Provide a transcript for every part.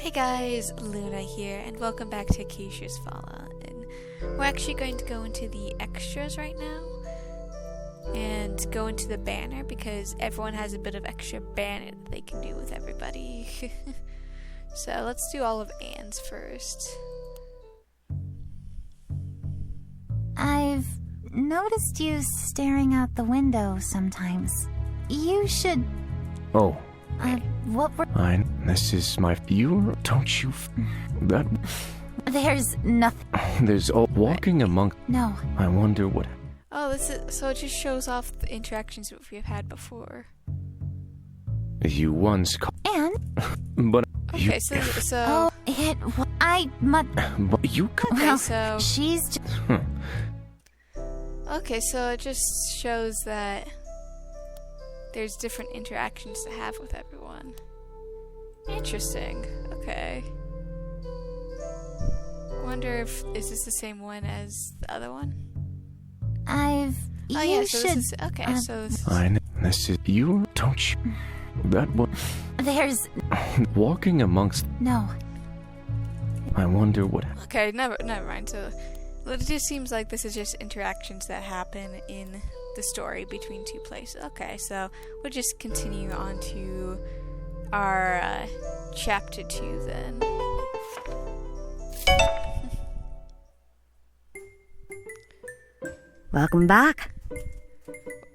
Hey guys, Luna here, and welcome back to Acacia's Fallout. And we're actually going to go into the extras right now, and go into the banner, because everyone has a bit of extra banner that they can do with everybody. So let's do all of Anne's first. I've noticed you staring out the window sometimes. You should... Oh. What were... This is my viewer. Don't you... That... There's nothing... There's all walking among... No. I wonder what... Oh, this is... So it just shows off the interactions that we've had before. You once called... And? But... Okay, you... so... Oh, I... But you... Okay, well, so... she's just... Okay, so it just shows that there's different interactions to have with everyone. Interesting. Okay. Wonder if... Is this the same one as the other one? I've... Oh you yeah, so should... this is... Okay, so this is... This is... You... Don't you... That one... There's... Walking amongst... No. I wonder what... Okay, never mind. So it just seems like this is just interactions that happen in the story between two places. Okay, so we'll just continue on to our chapter 2 then. Welcome back.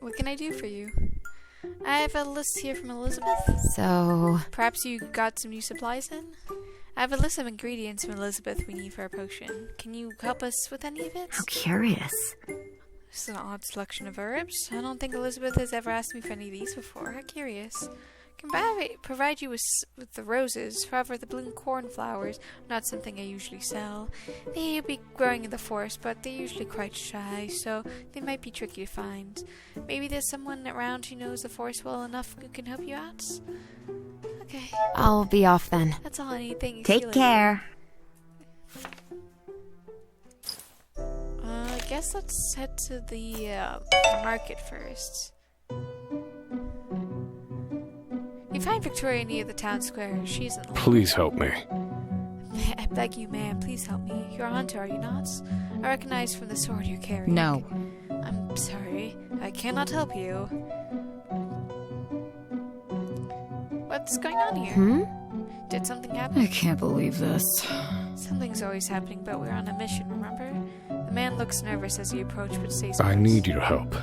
What can I do for you? I have a list here from Elizabeth. So... Perhaps you got some new supplies in? I have a list of ingredients from Elizabeth we need for a potion. Can you help us with any of it? How curious. This is an odd selection of herbs. I don't think Elizabeth has ever asked me for any of these before. How curious. Can provide you with the roses. However, the bloom cornflowers are not something I usually sell. They be growing in the forest, but they're usually quite shy, so they might be tricky to find. Maybe there's someone around who knows the forest well enough who can help you out? Okay. I'll be off then. That's all I need. Thank you. Take care. I guess let's head to the market first. You find Victoria near the town square. She's in the... Please help me. I beg you, ma'am, please help me. You're a hunter, are you not? I recognize from the sword you're carrying. No. I'm sorry. I cannot help you. What's going on here? Did something happen? I can't believe this. Something's always happening, but we're on a mission, remember? The man looks nervous as you approach, but stays I close. need your help.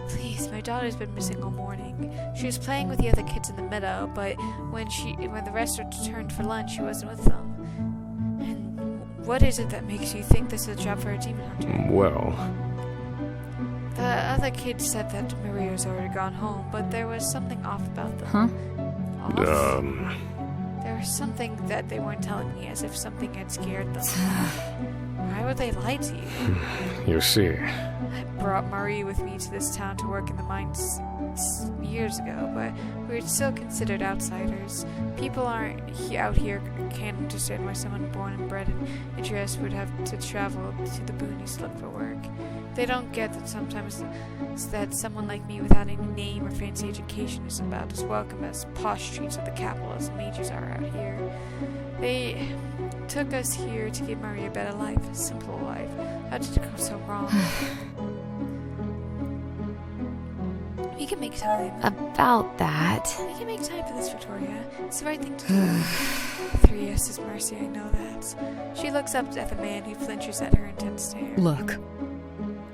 Please, my daughter's been missing all morning. She was playing with the other kids in the meadow, but when the rest returned for lunch, she wasn't with them. And what is it that makes you think this is a job for a demon hunter? Well... The other kids said that Maria's already gone home, but there was something off about them. Huh? Off? There was something that they weren't telling me, as if something had scared them. Why would they lie to you? You see... I brought Marie with me to this town to work in the mines years ago, but we were still considered outsiders. People out here can't understand why someone born and bred in Idris would have to travel to the boonies to look for work. They don't get that sometimes that someone like me without any name or fancy education is about as welcome as posh streets of the capital as mages are out here. They took us here to give Marie a better life, a simple life. How did it go so wrong? We can make time. About that... We can make time for this, Victoria. It's the right thing to do. Through Yes' mercy, I know that. She looks up at the man who flinches at her intense stare. Look.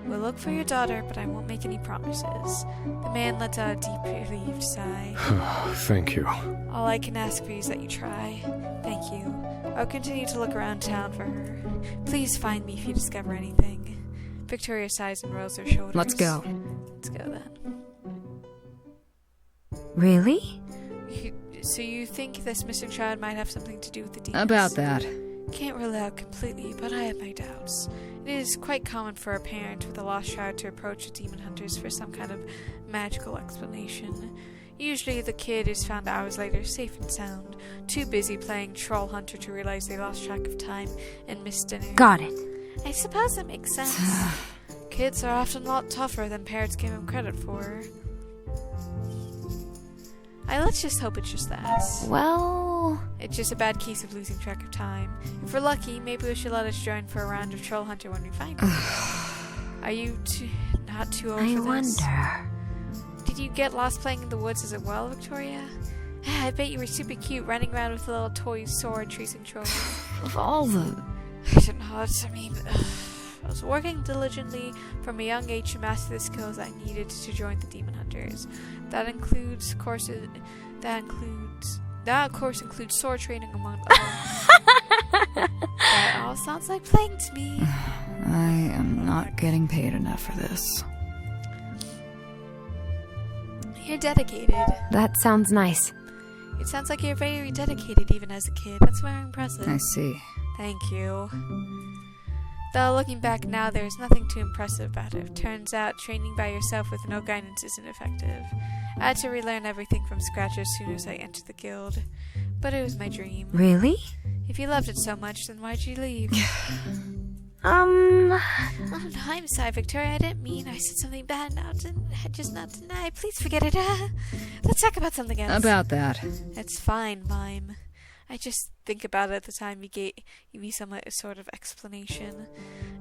We'll look for your daughter, but I won't make any promises. The man lets out a deep, relieved sigh. Thank you. All I can ask for you is that you try. Thank you. I'll continue to look around town for her. Please find me if you discover anything. Victoria sighs and rolls her shoulders. Let's go. Let's go then. Really? So you think this missing child might have something to do with the demons? About that. Can't rule it out completely, but I have my doubts. It is quite common for a parent with a lost child to approach the demon hunters for some kind of magical explanation. Usually the kid is found hours later, safe and sound, too busy playing troll hunter to realize they lost track of time and missed dinner. Got it. I suppose that makes sense. Kids are often a lot tougher than parents give them credit for. Let's just hope it's just that. Well, It's just a bad case of losing track of time. If we're lucky, maybe we should let us join for a round of Troll Hunter when we find him. Are you not too old I for this? wonder. Did you get lost playing in the woods as well, Victoria? I bet you were super cute, running around with a little toy sword chasing trolls. Of all the... I don't know, I was working diligently from a young age to master the skills I needed to join the Demon Hunters. That of course includes sword training among others. That all sounds like playing to me. I am not getting paid enough for this. You're dedicated. That sounds nice. It sounds like you're very dedicated even as a kid. That's very impressive. I see. Thank you. Though looking back now, there is nothing too impressive about it. Turns out training by yourself with no guidance isn't effective. I had to relearn everything from scratch as soon as I entered the guild. But it was my dream. Really? If you loved it so much, then why'd you leave? Oh, no, I'm sorry, Victoria. I didn't mean I said something bad now. Just not tonight. Please forget it. Let's talk about something else. About that. It's fine, Mime. I just think about it at the time you gave me some sort of explanation.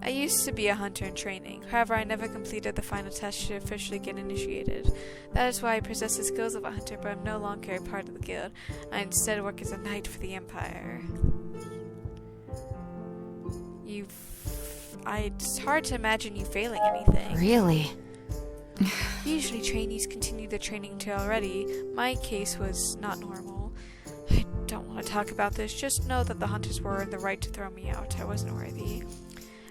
I used to be a hunter in training. However, I never completed the final test to officially get initiated. That is why I possess the skills of a hunter, but I'm no longer a part of the guild. I instead work as a knight for the Empire. It's hard to imagine you failing anything. Really? Usually trainees continue their training until already. My case was not normal. I don't want to talk about this, just know that the hunters were in the right to throw me out. I wasn't worthy.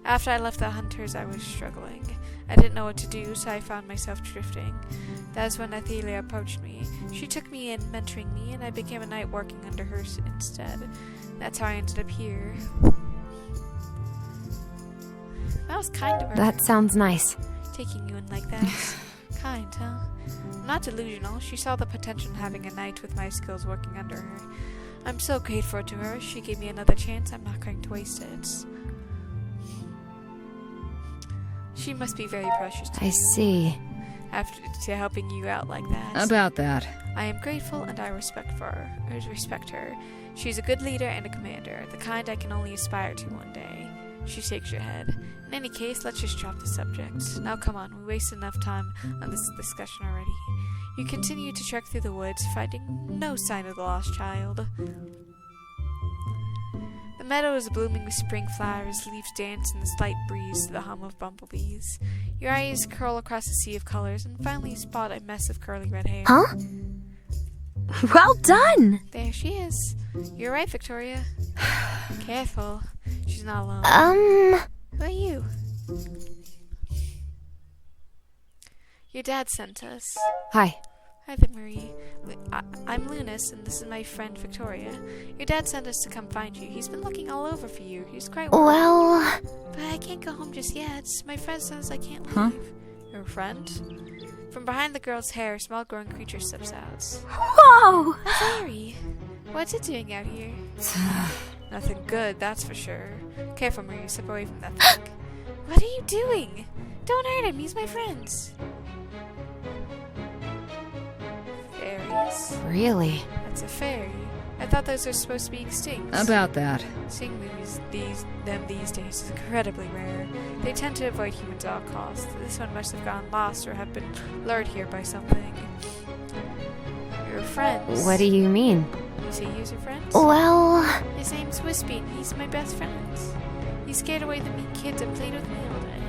After I left the hunters, I was struggling. I didn't know what to do, so I found myself drifting. That is when Arcadia approached me. She took me in, mentoring me, and I became a knight working under her instead. That's how I ended up here. That was kind of her. That sounds nice. Taking you in like that. Kind, huh? I'm not delusional. She saw the potential in having a knight with my skills working under her. I'm so grateful to her. She gave me another chance. I'm not going to waste it. She must be very precious to you. I see. After helping you out like that. About that. I am grateful and I respect her. She's a good leader and a commander, the kind I can only aspire to one day. She shakes her head. In any case, let's just drop the subject. Now come on, we wasted enough time on this discussion already. You continue to trek through the woods, finding no sign of the lost child. The meadow is blooming with spring flowers, leaves dance in the slight breeze to the hum of bumblebees. Your eyes curl across a sea of colors, and finally you spot a mess of curly red hair. Huh? Well done! There she is. You're right, Victoria. Careful. She's not alone. Who are you? Your dad sent us. Hi. Hi there, Marie. I'm Lunas, and this is my friend Victoria. Your dad sent us to come find you. He's been looking all over for you. He's quite worried. Well... But I can't go home just yet. My friend says I can't leave. Huh? Your friend? From behind the girl's hair, a small growing creature steps out. Whoa! A fairy. What's it doing out here? Nothing good, that's for sure. Careful, Marie. Step away from that thing. What are you doing? Don't hurt him. He's my friend. Fairies? Really? That's a fairy. I thought those were supposed to be extinct. About that. Seeing them these days is incredibly rare. They tend to avoid humans at all costs. This one must have gone lost or have been lured here by something. Your friends. What do you mean? You say he's your friends? Well... His name's Wispy and he's my best friend. He scared away the mean kids and played with me all day.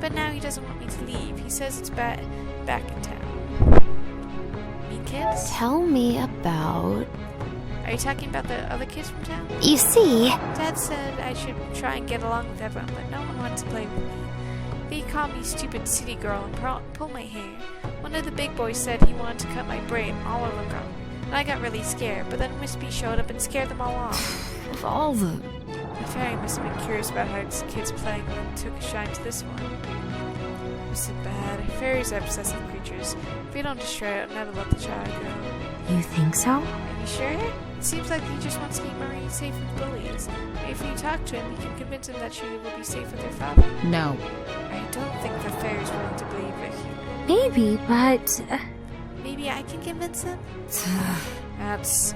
But now he doesn't want me to leave. He says it's back in town. Mean kids? Tell me about... Are you talking about the other kids from town? You see... Dad said I should try and get along with everyone, but no one wants to play with me. They call me stupid city girl and pull my hair. One of the big boys said he wanted to cut my braid all over gone. And I got really scared, but then Wispy showed up and scared them all off. Of all the... The fairy must have been curious about how his kids playing and took a shine to this one. Was it bad? Fairies are obsessive creatures. If we don't destroy it, I'll never let the child go. You think so? Are you sure? It seems like he just wants to keep Marie safe from bullies. If you talk to him, you can convince him that she will be safe with her father. No. I don't think the fairy's willing to believe it. Maybe, but... Maybe maybe I can convince him? That's...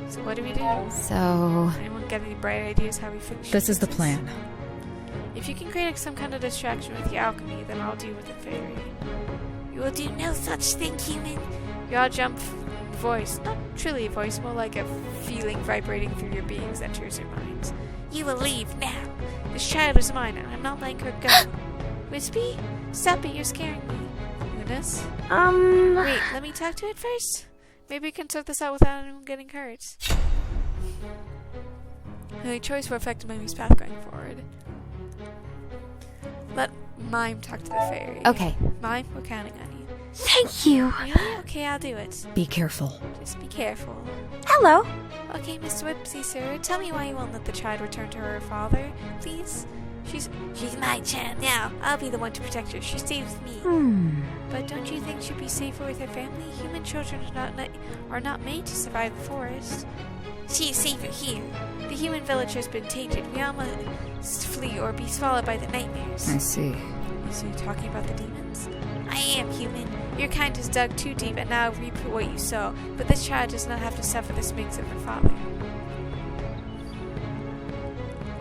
So what do we do? So... Anyone got any bright ideas how we finish This is the plan. If you can create some kind of distraction with the alchemy, then I'll deal with the fairy. You will do no such thing, human. You all jump voice. Not truly a voice, more like a feeling vibrating through your beings that enters your minds. You will leave now. This child is mine, and I'm not letting her go. Wispy? Stop it, you're scaring me. Eunice? Wait, let me talk to it first? Maybe we can sort this out without anyone getting hurt. The only choice will affect Mimi's path going forward. Let Mime talk to the fairy. Okay. Mime, we're counting on you. Thank you. Really? Okay, I'll do it. Be careful. Just be careful. Hello. Okay, Mr. Whipsy, sir, tell me why you won't let the child return to her father, please? She's my child now. I'll be the one to protect her. She stays with me. But don't you think she'd be safer with her family? Human children are not made to survive the forest. She is safer here. The human village has been tainted. We all must flee or be swallowed by the nightmares. I see. So you're talking about the demons? I am human. Your kind has dug too deep and now reap what you sow. But this child does not have to suffer the swings of her father.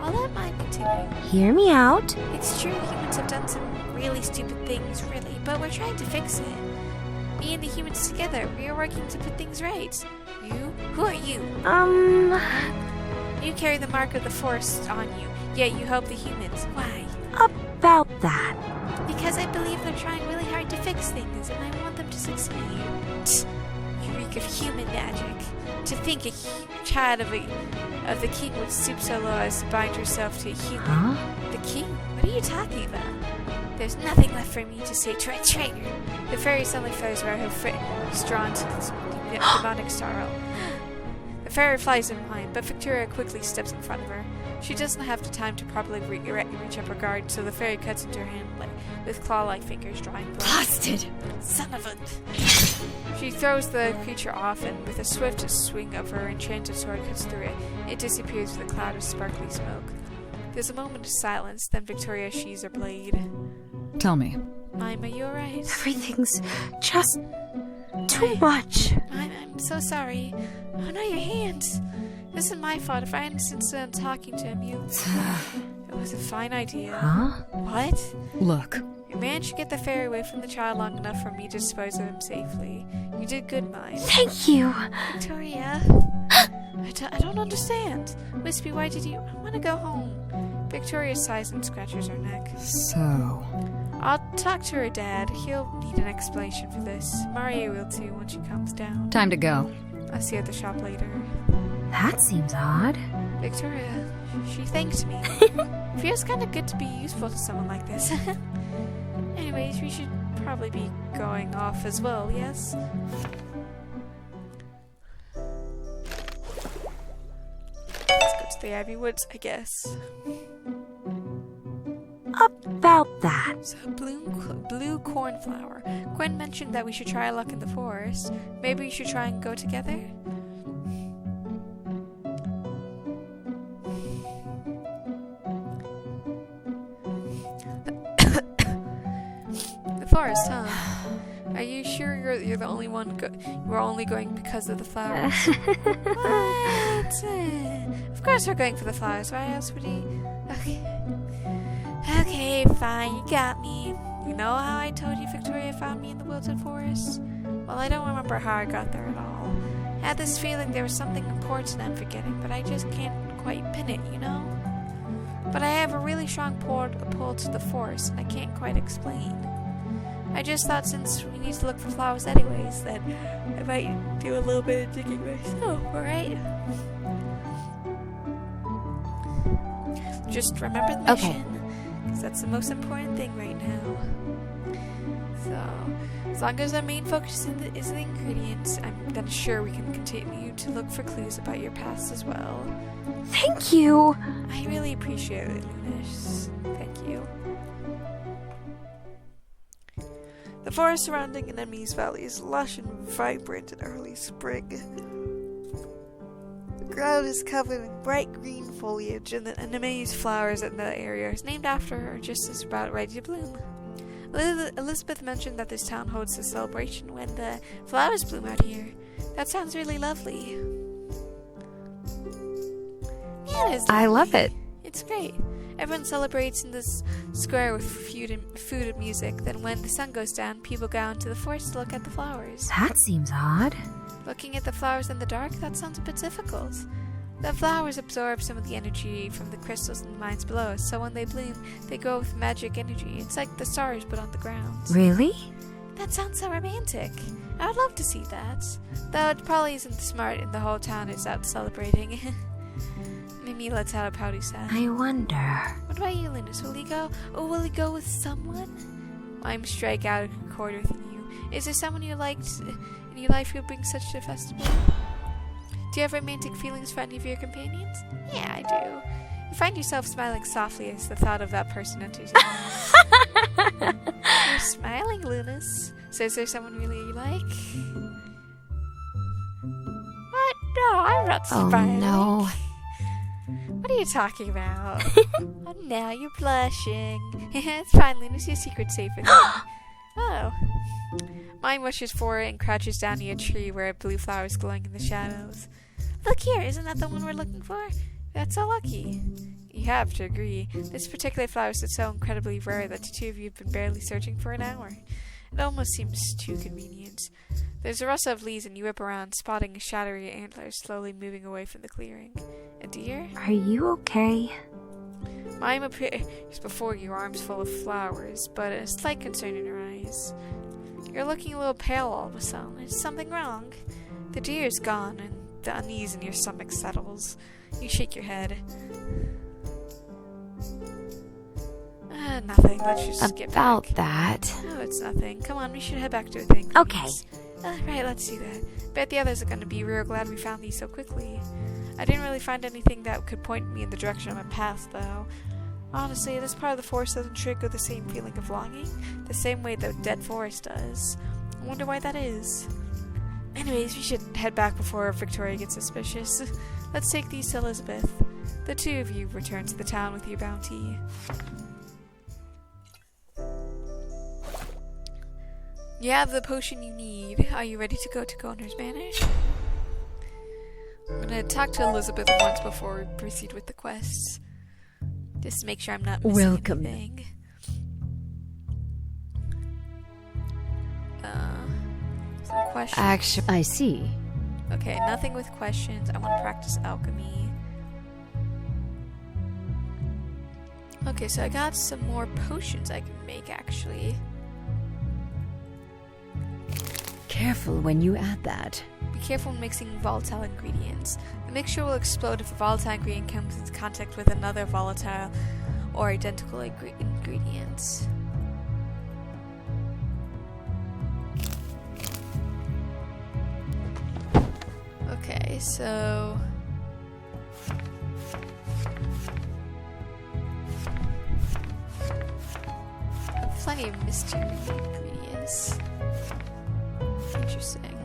I'll let mine continue. Hear me out. It's true, humans have done some really stupid things, really, but we're trying to fix it. Me and the humans together, we are working to put things right. You? Who are you? You carry the mark of the forest on you, yet you help the humans. Why? About that. Because I believe they're trying really hard to fix things, and I want them to succeed. You reek of human magic. To think a child of the king would stoop so low as to bind herself to a human. Huh? The king? What are you talking about? There's nothing left for me to say to a traitor. The fairy suddenly flies where her foot is drawn to the demonic sorrow. The fairy flies in behind, but Victoria quickly steps in front of her. She doesn't have the time to properly reach up her guard, so the fairy cuts into her hand with claw-like fingers, drawing blood. Blasted! Son of a... She throws the creature off, and with a swift swing of her enchanted sword cuts through it. It disappears with a cloud of sparkly smoke. There's a moment of silence, then Victoria sheathes her blade. Tell me. Mime, are you alright? Everything's just too much. I'm so sorry. Oh no, your hands! This isn't my fault. If I hadn't insisted on talking to him, It was a fine idea. Huh? What? Look. You managed to get the fairy away from the child long enough for me to dispose of him safely. You did good, Mime. Thank you. Victoria? I don't understand. Wispy, why did you... I want to go home. Victoria sighs and scratches her neck. So... I'll talk to her dad. He'll need an explanation for this. Maria will too when she comes down. Time to go. I'll see you at the shop later. That seems odd. Victoria, she thanked me. Feels kind of good to be useful to someone like this. Anyways, we should probably be going off as well, yes? Let's go to the Ivy Woods, I guess. About that. So, blue cornflower. Gwen mentioned that we should try luck in the forest. Maybe we should try and go together? The forest, huh? Are you sure you're the only one we're only going because of the flowers? What? Of course we're going for the flowers. Why else would he? Okay, fine, you got me. You know how I told you Victoria found me in the Wilted Forest? Well, I don't remember how I got there at all. I had this feeling there was something important I'm forgetting, but I just can't quite pin it, you know? But I have a really strong pull to the forest, and I can't quite explain. I just thought since we need to look for flowers anyways, that I might do a little bit of digging myself, alright? Just remember the mission. Because that's the most important thing right now. So, as long as our main focus is the ingredients, I'm then sure we can continue to look for clues about your past as well. Thank you. I really appreciate it, Lunis. Thank you. The forest surrounding Anemone's Valley is lush and vibrant in early spring. The ground is covered in bright green foliage, and the anemone's flowers in the area is named after her, just as about ready to bloom. Elizabeth mentioned that this town holds a celebration when the flowers bloom out here. That sounds really lovely. Yeah, it is lovely. I love it. It's great. Everyone celebrates in this square with food and music. Then when the sun goes down, people go out to the forest to look at the flowers. That seems odd. Looking at the flowers in the dark, that sounds a bit difficult. The flowers absorb some of the energy from the crystals in the mines below, so when they bloom, they go with magic energy. It's like the stars but on the ground. Really? That sounds so romantic. I would love to see that. Though it probably isn't smart and the whole town is out celebrating. Mimi lets out a pouty sound. I wonder. What about you, Linus? Will he go? Or will he go with someone? I'm strike out a chord with you. Is there someone you liked in your life who brings such a festival? Do you have romantic feelings for any of your companions? Yeah, I do. You find yourself smiling softly as the thought of that person enters your mind. You're smiling, Linus. So is there someone really you like? What? No, I'm not smiling. Oh no. What are you talking about? Oh, now you're blushing. It's fine, Linus. Your secret's safe with me. Oh. Mine rushes forward and crouches down near a tree where a blue flower is glowing in the shadows. Look here, isn't that the one we're looking for? That's so lucky. You have to agree. This particular flower is so incredibly rare that the two of you have been barely searching for an hour. It almost seems too convenient. There's a rustle of leaves and you whip around, spotting a shadowy antler slowly moving away from the clearing. A deer? Are you okay? Mime appears before you, arms full of flowers, but a slight concern in her eyes. You're looking a little pale all of a sudden. Is something wrong? The deer is gone, and the unease in your stomach settles. You shake your head. Nothing. Let's just get back. About that. Oh, it's nothing. Come on, we should head back to a thing. Okay. Right, let's do that. Bet the others are going to be real glad we found these so quickly. I didn't really find anything that could point me in the direction of my path, though. Honestly, this part of the forest doesn't trigger the same feeling of longing, the same way the dead forest does. I wonder why that is. Anyways, we should head back before Victoria gets suspicious. Let's take these to Elizabeth. The two of you return to the town with your bounty. You have the potion you need. Are you ready to go to Goner's Manor? I'm gonna talk to Elizabeth once before we proceed with the quests. Just to make sure I'm not missing anything. Some questions. Actually, I see. Okay, nothing with questions. I want to practice alchemy. Okay, so I got some more potions I can make, actually. Careful when you add that. Be careful when mixing volatile ingredients. The mixture will explode if a volatile ingredient comes into contact with another volatile or identical ingredients. Okay, so... plenty of mystery ingredients. Interesting.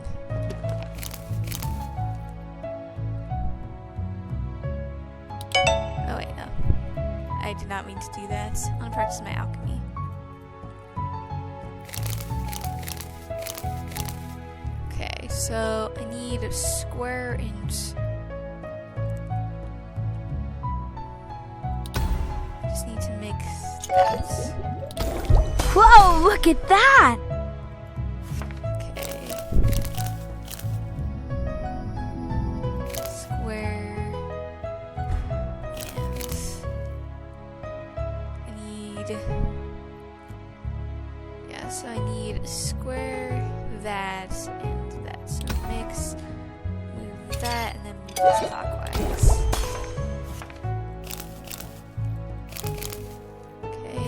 Oh wait, no. I did not mean to do that. I'm gonna practice my alchemy. Okay, so I need a square inch. I just need to make that. Whoa, look at that! So I need a square, that, and that. So mix, move that, and then move this clockwise. Okay.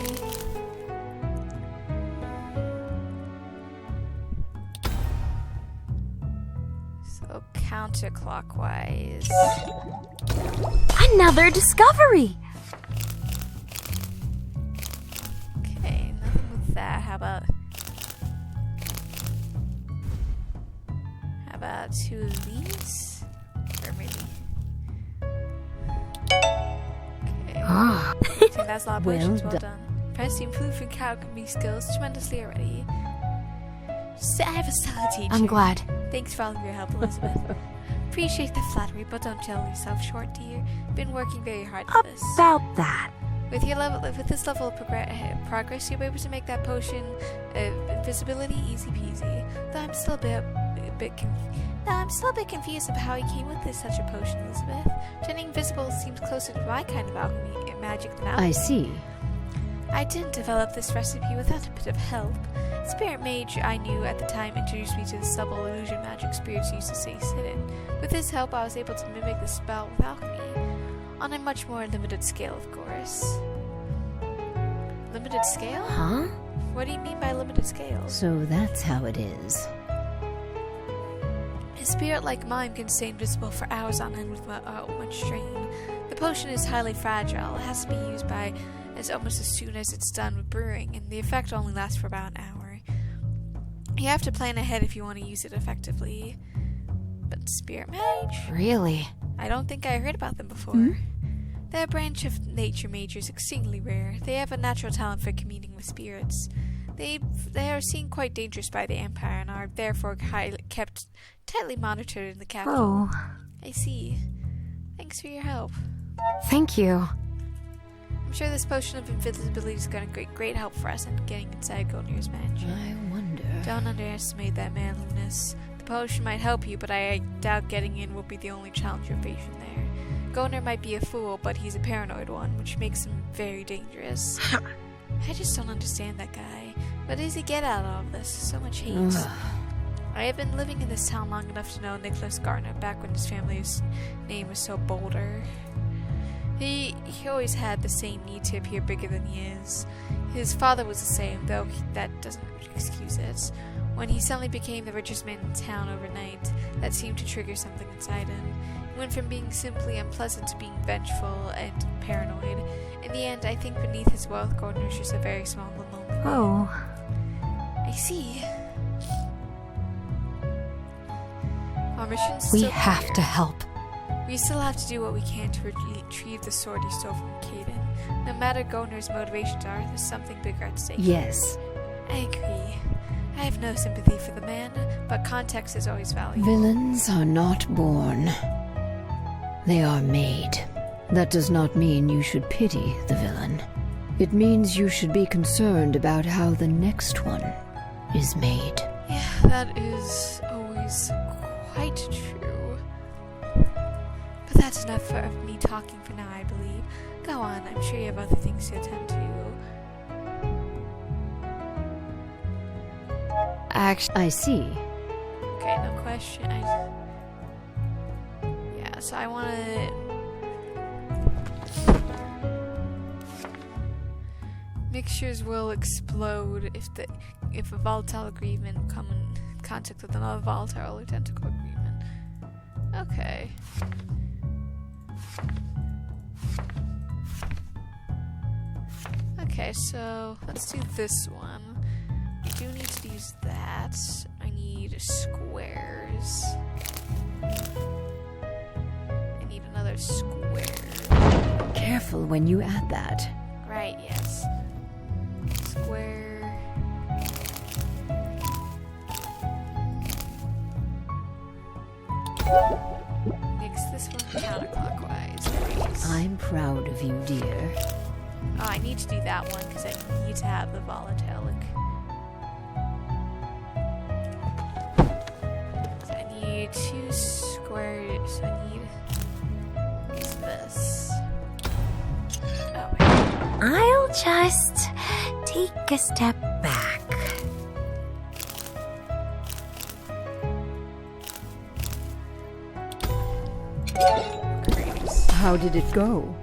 So counterclockwise. Another discovery! Okay, nothing with that. How about two of these? Or maybe. Okay. Ah, So that's a lot of potions. Well done. impressed. You improve your alchemy skills tremendously already. I have a solid teacher. I'm glad. Thanks for all of your help, Elizabeth. Appreciate the flattery, but don't sell yourself short, dear. Been working very hard for this. About that. With this level of progress, you'll be able to make that potion invisibility easy peasy. Though I'm still a bit confused about how you came with such a potion, Elizabeth. Turning invisible seems closer to my kind of alchemy magic than alchemy. I see. I didn't develop this recipe without a bit of help. Spirit mage I knew at the time introduced me to the subtle illusion magic spirits used to stay hidden. With his help, I was able to mimic the spell with alchemy. On a much more limited scale, of course. Limited scale? Huh? What do you mean by limited scale? So that's how it is. A spirit like mine can stay invisible for hours on end without much strain. The potion is highly fragile. It has to be used almost as soon as it's done with brewing, and the effect only lasts for about an hour. You have to plan ahead if you want to use it effectively. But spirit mage? Really? I don't think I heard about them before. They're a branch of nature mages, exceedingly rare. They have a natural talent for communing with spirits. They are seen quite dangerous by the Empire and are therefore kept tightly monitored in the capital. Oh. I see. Thanks for your help. Thank you. I'm sure this potion of invisibility is going to great help for us in getting inside Gonir's mansion. I wonder. Don't underestimate that manliness. The potion might help you, but I doubt getting in will be the only challenge you're facing there. Gonir might be a fool, but he's a paranoid one, which makes him very dangerous. I just don't understand that guy. What does he get out of all of this? So much hate. I have been living in this town long enough to know Nicholas Garner back when his family's name was so bolder. He always had the same need to appear bigger than he is. His father was the same, though that doesn't excuse it. When he suddenly became the richest man in town overnight, that seemed to trigger something inside him. He went from being simply unpleasant to being vengeful and paranoid. In the end, I think beneath his wealth, Gordon is just a very small and lonely man. Oh. I see. Our mission's We still have clear. to help. We still have to do what we can to retrieve the sword he stole from Caden. No matter Gonir's motivations are, there's something bigger at stake. Yes. I agree. I have no sympathy for the man, but context is always valuable. Villains are not born. They are made. That does not mean you should pity the villain. It means you should be concerned about how the next one is made. Yeah, that is always quite true. But that's enough for me talking for now, I believe. Go on, I'm sure you have other things to attend to. I see. Okay, no question. Yeah, so I want to... Mixtures will explode if a volatile agreement come in contact with another volatile or identical agreement. Okay. Okay, so let's do this one. I do need to use that. I need squares. I need another square. Careful when you add that. Right, yes. Square. Mix this one counterclockwise, please. I'm proud of you, dear. Oh, I need to do that one because I need to have the volatilic. So I need 2 squares. So I need this. Oh, wait. I'll just take a step back. Great. How did it go?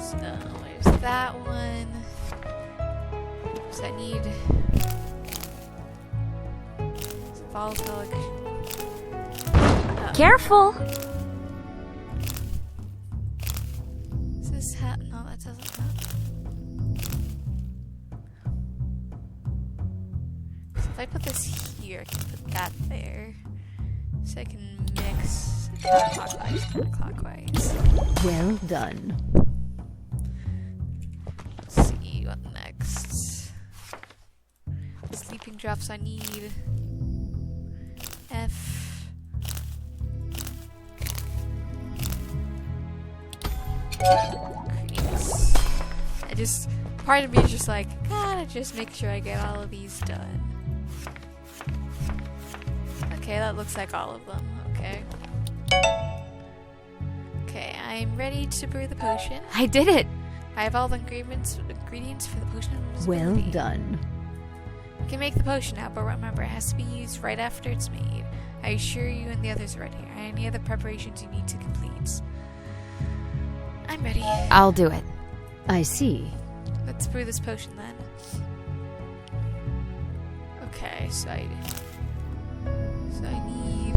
So there's that one. So I need volatilic. Oh. Careful! Does this no, that doesn't happen. So if I put this here, I can put that there. So I can mix counterclockwise. Well done. Let's see what next. Sleeping drops I need. F. Crease. Part of me is just like, gotta just make sure I get all of these done. Okay, that looks like all of them. Okay. Okay, I'm ready to brew the potion. I did it! I have all the ingredients for the potion of Well invisibility. done. You can make the potion now, but remember, it has to be used right after it's made. I assure you and the others are ready. Any other preparations you need to complete? I'm ready. I'll do it. I see. Let's brew this potion then. Okay, so I need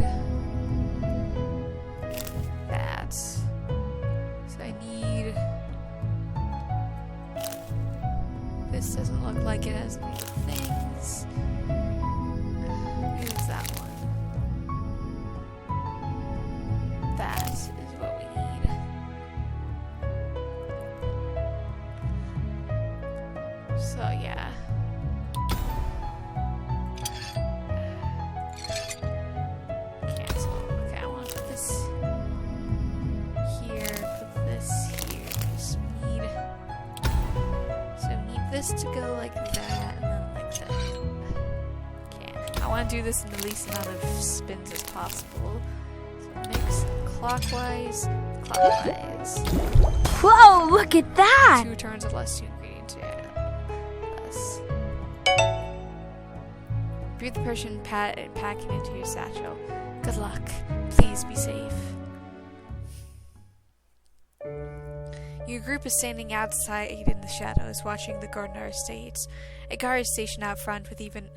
that. So I need. This doesn't look like it has any things. Who's that one? That is what we need. So yeah. Cancel. Okay, I want to put this here, put this here. Just need. So I need this to go like that, and then like that. Okay. I want to do this in the least amount of spins as possible. So mix clockwise, clockwise. Whoa, look at that! 2 turns or less, 2 ingredients. Yeah. Less. Brew the potion packing into your satchel. Good luck. Please be safe. Your group is standing outside in the shadows, watching the Gardner estates. A guard is stationed out front with even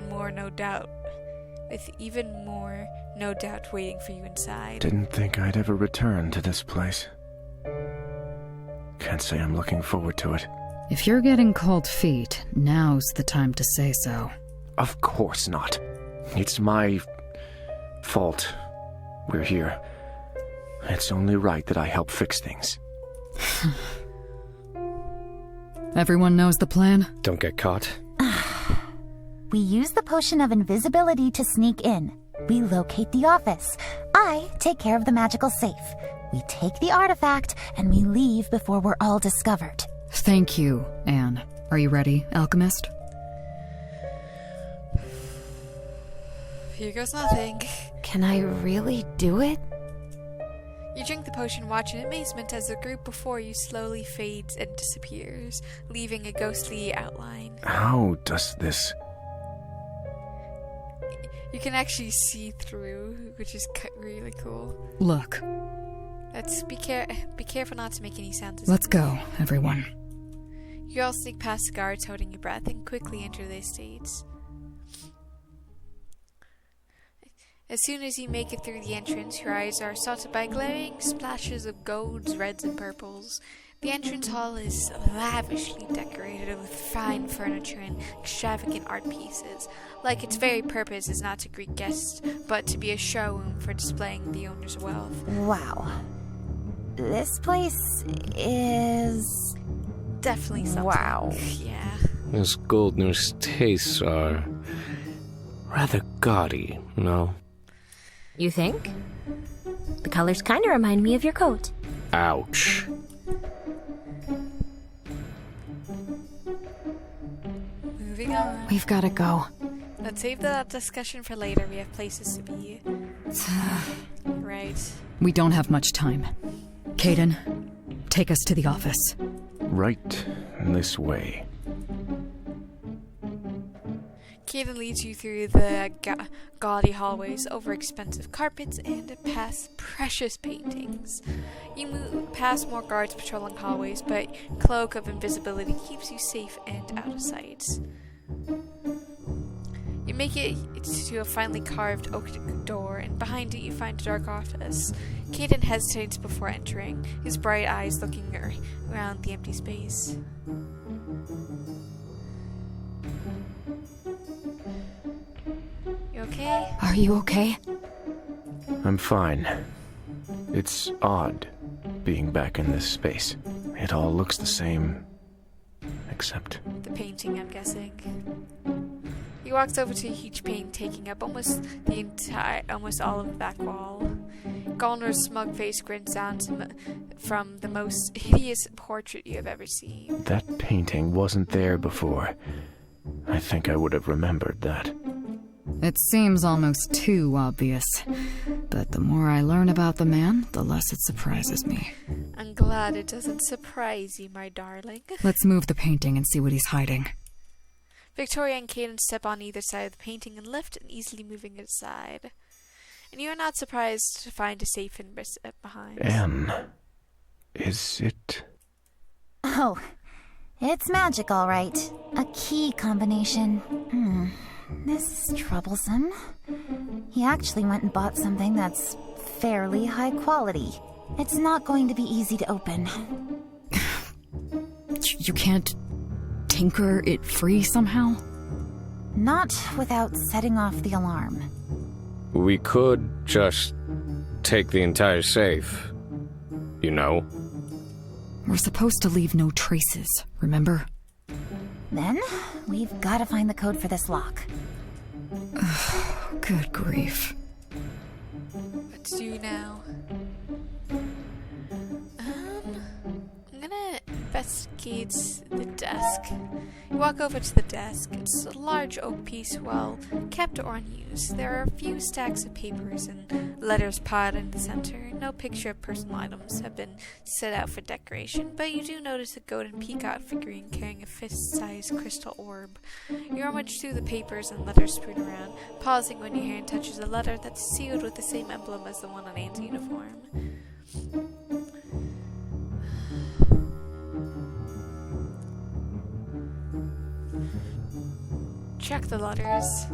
more no doubt waiting for you inside. Didn't think I'd ever return to this place. Can't say I'm looking forward to it. If you're getting cold feet, now's the time to say so. Of course not. It's my fault we're here. It's only right that I help fix things. Everyone knows the plan? Don't get caught. We use the potion of invisibility to sneak in. We locate the office. I take care of the magical safe. We take the artifact, and we leave before we're all discovered. Thank you, Anne. Are you ready, alchemist? Here goes nothing. Can I really do it? You drink the potion, watch in amazement as the group before you slowly fades and disappears, leaving a ghostly outline. How does this... You can actually see through, which is really cool. Look. Let's be careful not to make any sounds. Let's go, everyone. You all sneak past the guards holding your breath and quickly enter the estates. As soon as you make it through the entrance, your eyes are assaulted by glaring splashes of golds, reds, and purples. The entrance hall is lavishly decorated with fine furniture and extravagant art pieces, like its very purpose is not to greet guests, but to be a showroom for displaying the owner's wealth. Wow. This place is... Definitely something. Wow. Yeah. Those Goldner's tastes are rather gaudy, no? You think? The colors kind of remind me of your coat. Ouch. Moving on. We've gotta go. Let's save that discussion for later. We have places to be. Right. We don't have much time. Caden, take us to the office. Right this way. Caden leads you through the gaudy hallways, over expensive carpets, and past precious paintings. You move past more guards patrolling hallways, but cloak of invisibility keeps you safe and out of sight. You make it to a finely carved oak door, and behind it you find a dark office. Caden hesitates before entering, his bright eyes looking around the empty space. You okay? Are you okay? I'm fine. It's odd being back in this space. It all looks the same except... The painting, I'm guessing. He walks over to a huge painting taking up almost all of the back wall. Gallner's smug face grins down from the most hideous portrait you have ever seen. That painting wasn't there before. I think I would have remembered that. It seems almost too obvious. But the more I learn about the man, the less it surprises me. I'm glad it doesn't surprise you, my darling. Let's move the painting and see what he's hiding. Victoria and Caden step on either side of the painting and lift and easily moving it aside. And you are not surprised to find a safe in behind. Anne, is it... Oh, it's magic, all right. A key combination. This is troublesome. He actually went and bought something that's fairly high quality. It's not going to be easy to open. You can't tinker it free somehow? Not without setting off the alarm. We could just take the entire safe. You know? We're supposed to leave no traces, remember? Then, we've got to find the code for this lock. Good grief. What to do now? I'm gonna investigate the desk. You walk over to the desk. It's a large oak piece, well kept or unused. There are a few stacks of papers and letters piled in the center. No picture of personal items have been set out for decoration, but you do notice a golden peacock figurine carrying a fist-sized crystal orb. You rummage through the papers and letters strewn around, pausing when your hand touches a letter that's sealed with the same emblem as the one on Anne's uniform. Check the letters.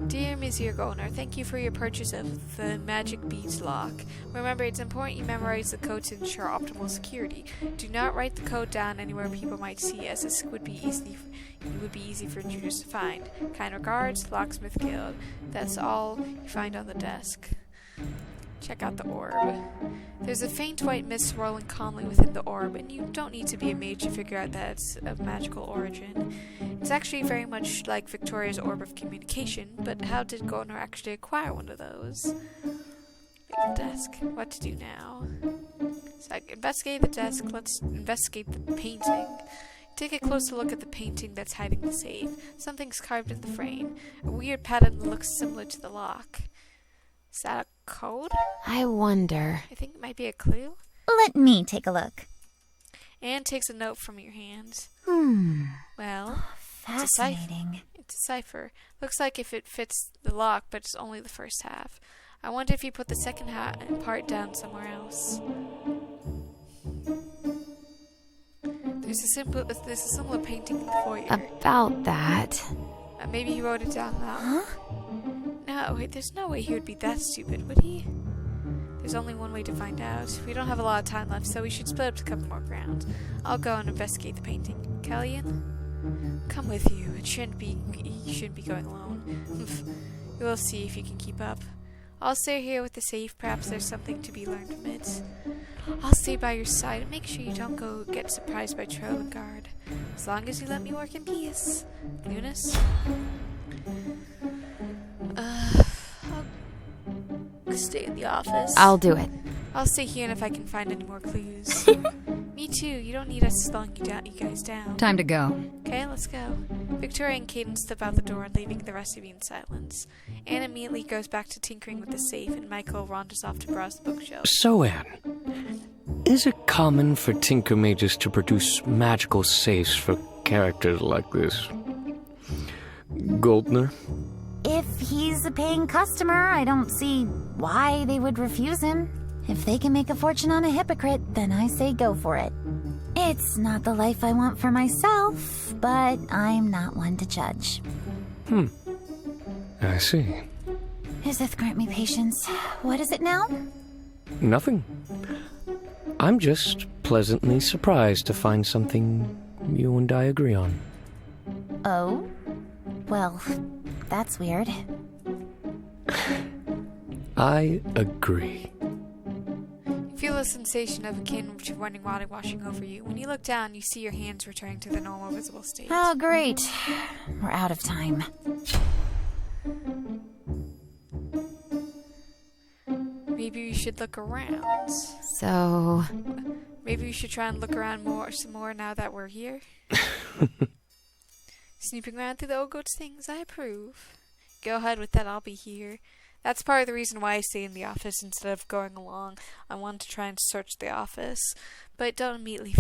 Dear Monsieur Golner, thank you for your purchase of the Magic Beads lock. Remember, it's important you memorize the code to ensure optimal security. Do not write the code down anywhere people might see, as this would be easy for intruders to find. Kind regards, Locksmith Guild. That's all you find on the desk. Check out the orb. There's a faint white mist swirling calmly within the orb, and you don't need to be a mage to figure out that it's of magical origin. It's actually very much like Victoria's Orb of Communication, but how did Golner actually acquire one of those? Leave the desk. What to do now? So I investigate the desk, let's investigate the painting. Take a closer look at the painting that's hiding the safe. Something's carved in the frame. A weird pattern that looks similar to the lock. Is that a code? I wonder. I think it might be a clue. Let me take a look. Anne takes a note from your hand. Well, Fascinating. it's a cipher. Looks like if it fits the lock, but it's only the first half. I wonder if you put the second part down somewhere else. There's a similar painting in the foyer. About that. Maybe he wrote it down now. No, wait, there's no way he would be that stupid, would he? There's only one way to find out. We don't have a lot of time left, so we should split up to cover more ground. I'll go and investigate the painting. Kellyan? Come with you. You shouldn't be going alone. We'll see if you can keep up. I'll stay here with the safe. Perhaps there's something to be learned from it. I'll stay by your side and make sure you don't go get surprised by Trail and Guard. As long as you let me work in peace. Eunice? I'll stay in the office. I'll do it. I'll stay here, and if I can find any more clues. Me too. You don't need us slowing you guys down. Time to go. Okay, let's go. Victoria and Caden step out the door, leaving the rest of you in silence. Anne immediately goes back to tinkering with the safe, and Michael wanders off to browse the bookshelf. So, Anne, is it common for tinker mages to produce magical safes for characters like this? Goldner? If he's a paying customer, I don't see why they would refuse him. If they can make a fortune on a hypocrite, then I say go for it. It's not the life I want for myself, but I'm not one to judge. I see. Isith, grant me patience. What is it now? Nothing. I'm just pleasantly surprised to find something you and I agree on. Oh? Well, that's weird. I agree. You Feel a sensation of akin to running water washing over you. When you look down, you see your hands returning to the normal visible state. Oh, great. We're out of time. Maybe we should look around. So... Maybe we should try and look around some more now that we're here. Snooping around through the old goat's things, I approve. Go ahead with that, I'll be here. That's part of the reason why I stay in the office instead of going along. I want to try and search the office, but don't immediately.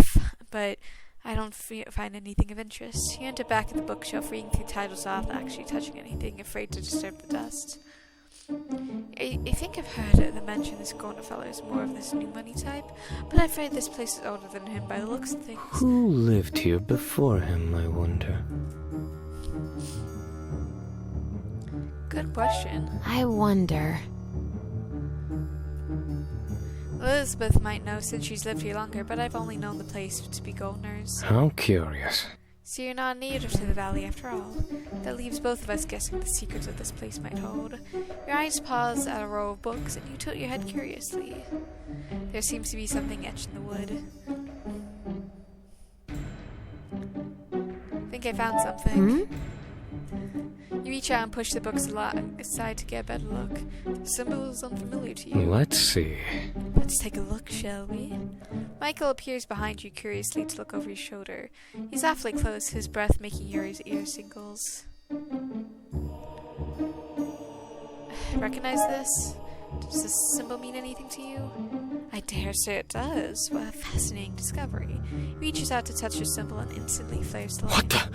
But I don't find anything of interest. You end up back at the bookshelf, reading through titles without actually touching anything, afraid to disturb the dust. I think I've heard the mention this corner fellow is more of this new money type, but I'm afraid this place is older than him by the looks of things. Who lived here before him, I wonder? Good question. I wonder. Elizabeth might know since she's lived here longer, but I've only known the place to be Goldner's. How curious. So you're not native to the valley after all. That leaves both of us guessing the secrets that this place might hold. Your eyes pause at a row of books, and you tilt your head curiously. There seems to be something etched in the wood. I think I found something. You reach out and push the books aside to get a better look. The symbol is unfamiliar to you. Let's see. Let's take a look, shall we? Michael appears behind you curiously to look over your shoulder. He's awfully close, his breath making your ear singles. Recognize this? Does this symbol mean anything to you? I dare say it does. What a fascinating discovery. He reaches out to touch the symbol and instantly flares to life. What the?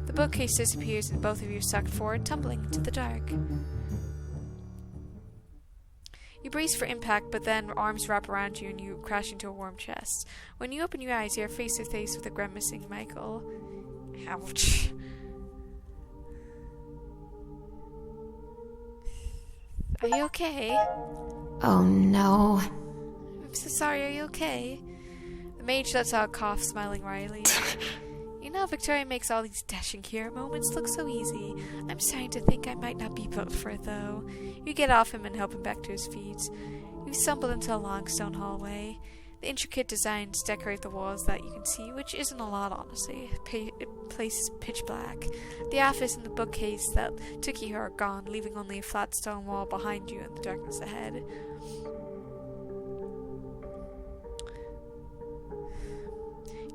The bookcase disappears and both of you are sucked forward, tumbling into the dark. You brace for impact, but then arms wrap around you and you crash into a warm chest. When you open your eyes, you are face to face with a grimacing Michael. Ouch. Are you okay? Oh no. I'm so sorry, are you okay? The mage lets out a cough, smiling wryly. You know, Victoria makes all these dashing hero moments look so easy. I'm starting to think I might not be built for it, though. You get off him and help him back to his feet. You stumble into a long stone hallway. The intricate designs decorate the walls that you can see, which isn't a lot, honestly. The place is pitch black. The office and the bookcase that took you here are gone, leaving only a flat stone wall behind you and the darkness ahead.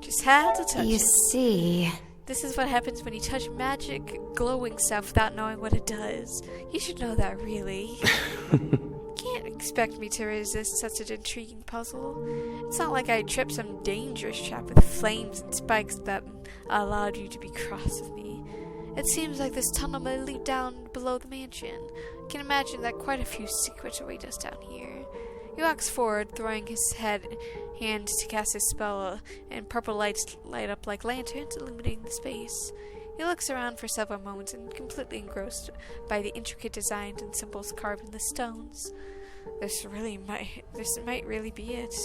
Just had to touch You it. see... This is what happens when you touch magic, glowing stuff without knowing what it does. You should know that, really. Can't expect me to resist such an intriguing puzzle. It's not like I tripped some dangerous trap with flames and spikes that allowed you to be cross with me. It seems like this tunnel may lead down below the mansion. I can imagine that quite a few secrets await us down here. He walks forward, throwing his hand to cast a spell, and purple lights light up like lanterns, illuminating the space. He looks around for several moments and completely engrossed by the intricate designs and symbols carved in the stones. This might really be it.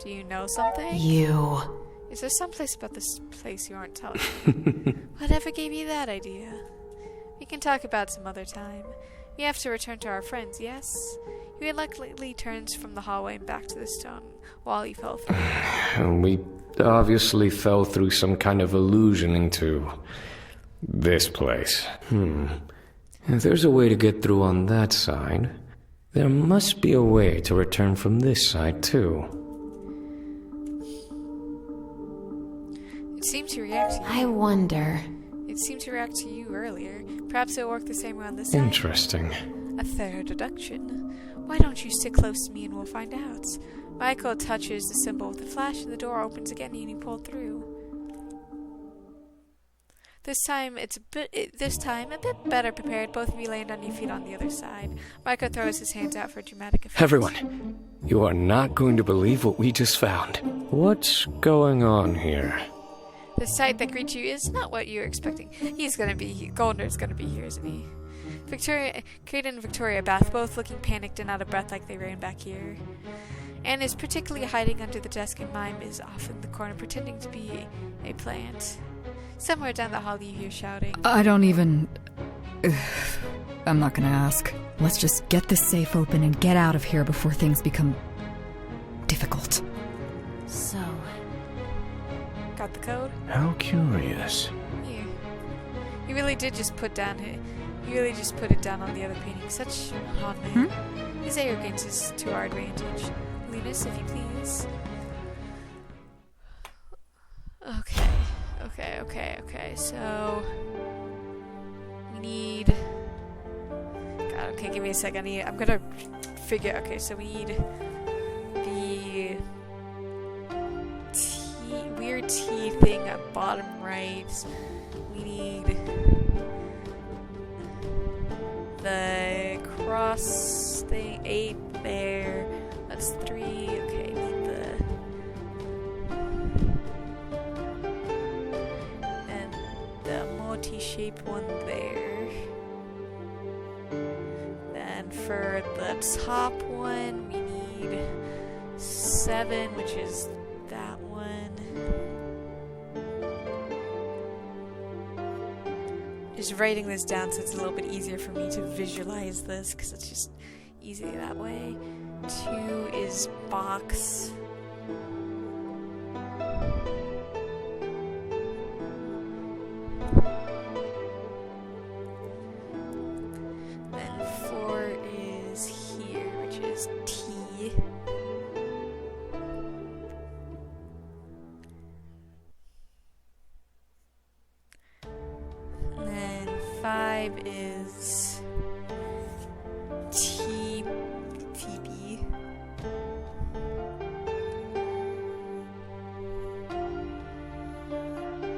Do you know something? You... Is there someplace about this place you aren't telling me? Whatever gave you that idea? We can talk about some other time. We have to return to our friends, yes? He reluctantly turns from the hallway and back to the stone wall he fell through. We obviously fell through some kind of illusion into this place. If there's a way to get through on that side, there must be a way to return from this side, too. It seemed to react to you. I wonder... It seemed to react to you earlier. Perhaps it'll work the same way on this side. Interesting. A thorough deduction. Why don't you stick close to me and we'll find out? Michael touches the symbol with a flash and the door opens again and you pull through. This time a bit better prepared. Both of you land on your feet on the other side. Michael throws his hands out for dramatic effect. Everyone, you are not going to believe what we just found. What's going on here? The sight that greets you is not what you're expecting. Goldner's gonna be here, isn't he? Kate and Victoria Bath, both looking panicked and out of breath like they ran back here. Anne is particularly hiding under the desk and Mime is off in the corner pretending to be a plant. Somewhere down the hall you hear shouting. I don't even... I'm not gonna ask. Let's just get this safe open and get out of here before things become difficult. So, Got the code? How curious. Here. He really did just put down he really just put it down on the other painting. Such an odd man. His arrogance is to our advantage. Linus, if you please. Okay, so we need God, okay, give me a second. I'm gonna figure okay, so we need the weird T thing at bottom right. We need the cross thing 8 there. That's 3. Okay, need the multi-shaped one there. Then for the top one, we need 7, which is that one. Just writing this down so it's a little bit easier for me to visualize this, because it's just easy that way. 2 is box. Then 4 is here, which is T. And then 5 is TB.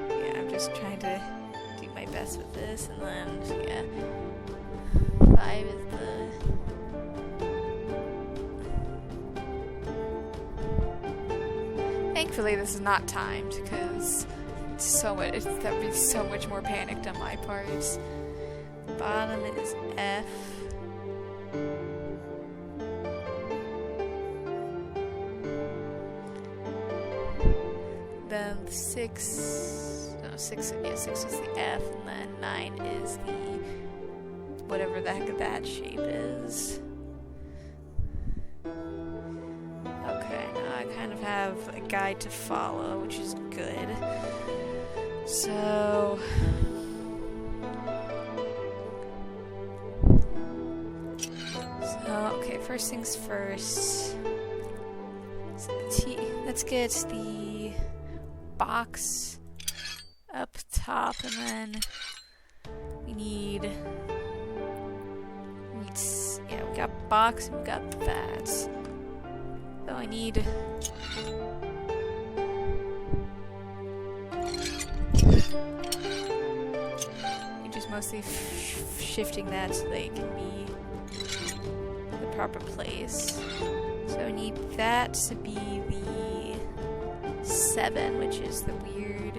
Yeah, I'm just trying to do my best with this, and then, yeah. 5 is Thankfully, this is not timed, because that'd be so much more panicked on my part. Bottom is F. Then 6 is the F, and then 9 is the whatever the heck that shape is. Okay, now I kind of have a guide to follow, which is good. So okay, first things first. So let's get the box up top, and then we got box and we got that. So I need just mostly shifting that so they can be in the proper place. So I need that to be the 7, which is the weird.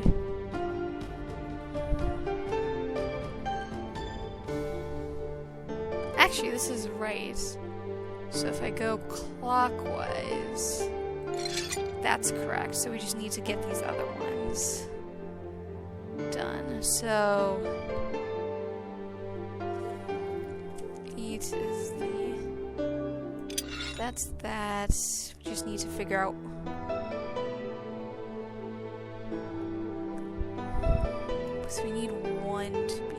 Actually, this is right. So if I go clockwise, that's correct. So we just need to get these other ones done. So 8 is that's that. We just need to figure out. So we need 1 to be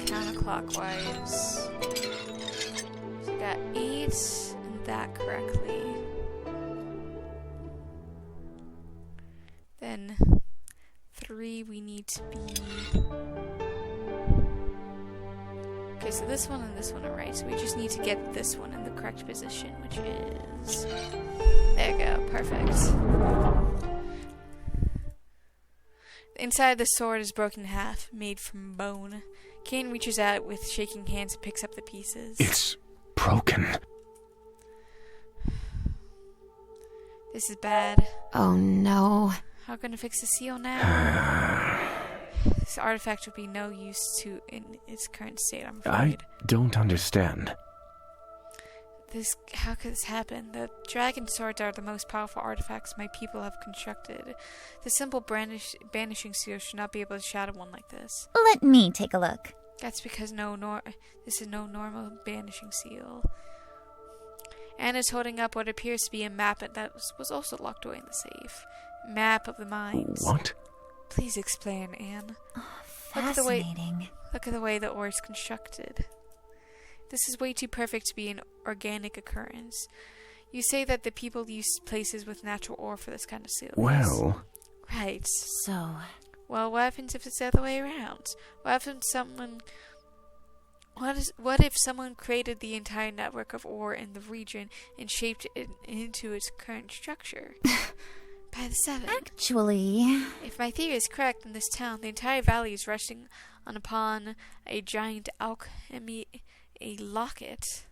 counterclockwise. So we got 8 and that correctly. Then 3 we need to be. Okay, so this one and this one are right. So we just need to get this one in the correct position, which is there you go, perfect. The inside of the sword is broken in half, made from bone. Kane reaches out with shaking hands and picks up the pieces. It's broken. This is bad. Oh no. How can I fix the seal now? This artifact would be no use in its current state, I'm afraid. I don't understand. How could this happen? The dragon swords are the most powerful artifacts my people have constructed. The simple banishing seal should not be able to shatter one like this. Let me take a look. That's because this is no normal banishing seal. Anna's holding up what appears to be a map that was also locked away in the safe. Map of the mines. What? Please explain, Anne. Fascinating. Look at the way the ore is constructed. This is way too perfect to be an organic occurrence. You say that the people use places with natural ore for this kind of seals. Well... Right. So... Well, what happens if it's the other way around? What if someone created the entire network of ore in the region and shaped it into its current structure? By the 7. Actually... If my theory is correct, in this town, the entire valley is resting upon a giant alchemy... a locket.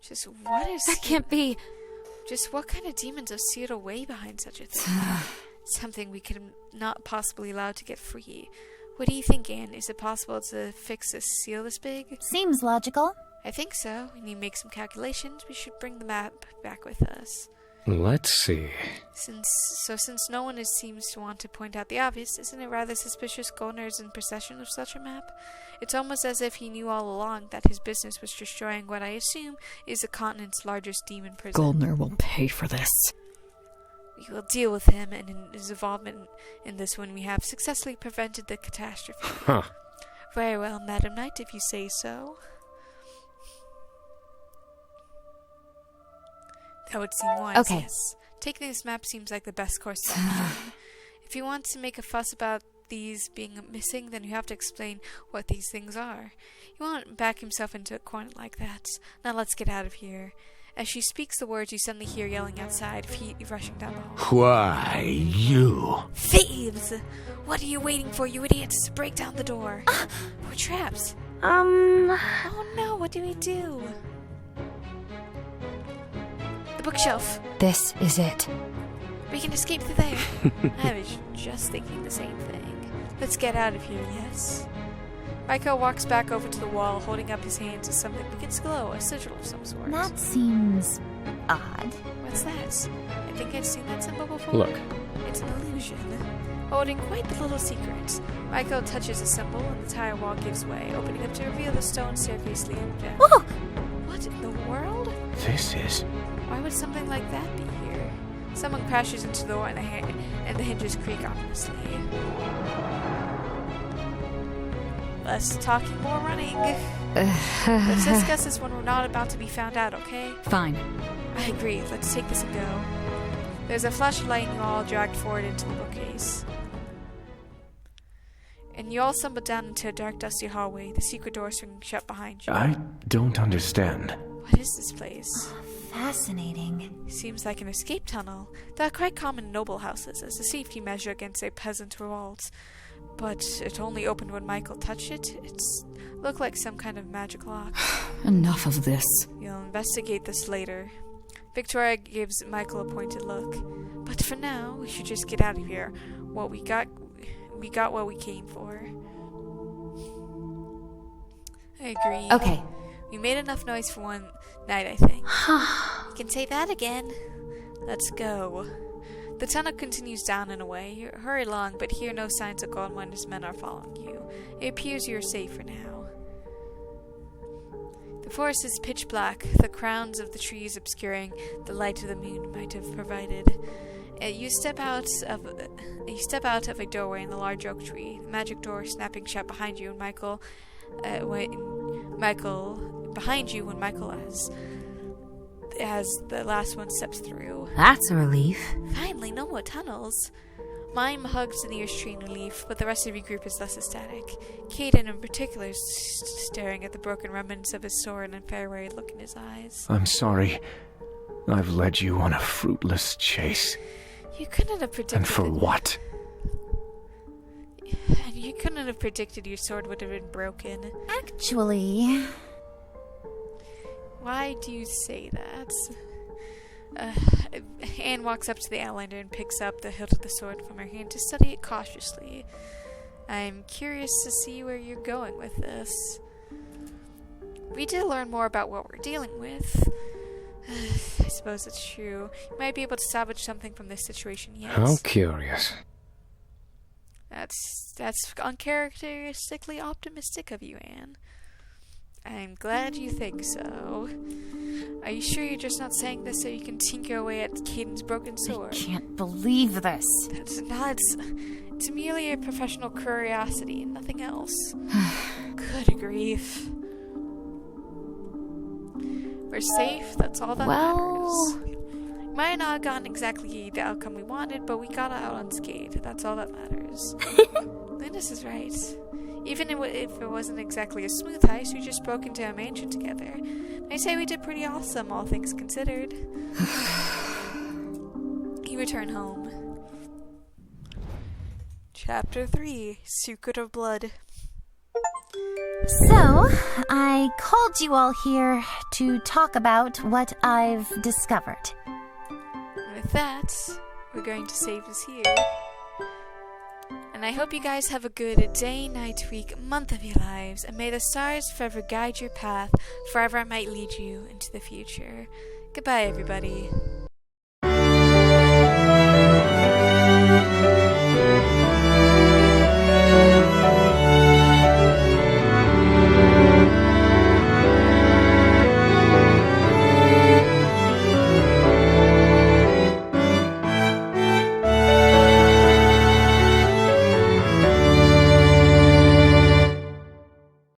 Just what is... That can't be... Just what kind of demons are sealed away behind such a thing? Something we could not possibly allow to get free. What do you think, Anne? Is it possible to fix a seal this big? Seems logical. I think so. We need to make some calculations. We should bring the map back with us. Let's see. Since no one seems to want to point out the obvious, isn't it rather suspicious Goldner is in possession of such a map? It's almost as if he knew all along that his business was destroying what I assume is the continent's largest demon prison. Goldner will pay for this. We will deal with him and his involvement in this when we have successfully prevented the catastrophe. Huh. Very well, Madam Knight, if you say so. That would seem wise, Okay. yes. Taking this map seems like the best course of action. If you want to make a fuss about these being missing, then you have to explain what these things are. You won't back himself into a corner like that. Now let's get out of here. As she speaks the words, you suddenly hear yelling outside, feet rushing down the hall. Why, you? Thieves! What are you waiting for, you idiots? Break down the door. We're trapped. Oh no, what do we do? The bookshelf. This is it. We can escape through there. I was just thinking the same thing. Let's get out of here, yes? Michael walks back over to the wall, holding up his hands as something begins to glow, a sigil of some sort. That seems... odd. What's that? I think I've seen that symbol before. Look. It's an illusion. Holding quite the little secret. Michael touches the symbol, and the entire wall gives way, opening up to reveal the stone staircase leading down. Oh! What in the world? This is... Why would something like that be here? Someone crashes into the door and the hinges creak ominously. Less talking, more running. Let's discuss this when we're not about to be found out, okay? Fine. I agree. Let's take this and go. There's a flash of light and you all dragged forward into the bookcase. And you all stumble down into a dark, dusty hallway, the secret door swinging shut behind you. I don't understand. What is this place? Fascinating. Seems like an escape tunnel. They are quite common in noble houses as a safety measure against a peasant revolt. But it only opened when Michael touched it. It's looked like some kind of magic lock. Enough of this. You'll investigate this later. Victoria gives Michael a pointed look. But for now, we should just get out of here. What we got what we came for. I agree. Okay. We made enough noise for one night, I think. You can say that again. Let's go. The tunnel continues down and away. You hurry along, but hear no signs of Goldman and his men are following you. It appears you are safe for now. The forest is pitch black, the crowns of the trees obscuring the light of the moon might have provided. You step out of a doorway in the large oak tree, the magic door snapping shut behind you, and Michael as the last one steps through. That's a relief. Finally, no more tunnels. Mime hugs the nearest tree in relief, but the rest of your group is less ecstatic. Caden in particular is staring at the broken remnants of his sword and fairway look in his eyes. I'm sorry. I've led you on a fruitless chase. You couldn't have predicted... And for what? And you couldn't have predicted your sword would have been broken. Actually... Why do you say that? Anne walks up to the outlander and picks up the hilt of the sword from her hand to study it cautiously. I'm curious to see where you're going with this. We did learn more about what we're dealing with. I suppose it's true. You might be able to salvage something from this situation yet. How curious. That's uncharacteristically optimistic of you, Anne. I'm glad you think so. Are you sure you're just not saying this so you can tinker away at Caden's broken sword? I can't believe this. It's merely a professional curiosity and nothing else. Good grief. We're safe, that's all that matters. Might not have gotten exactly the outcome we wanted, but we got out unscathed. That's all that matters. Linus is right. Even if it wasn't exactly a smooth heist, we just broke into a mansion together. I say we did pretty awesome, all things considered. You return home. Chapter 3, Secret of Blood. So, I called you all here to talk about what I've discovered. With that, we're going to save this here. And I hope you guys have a good day, night, week, month of your lives, and may the stars forever guide your path, forever it might lead you into the future. Goodbye, everybody.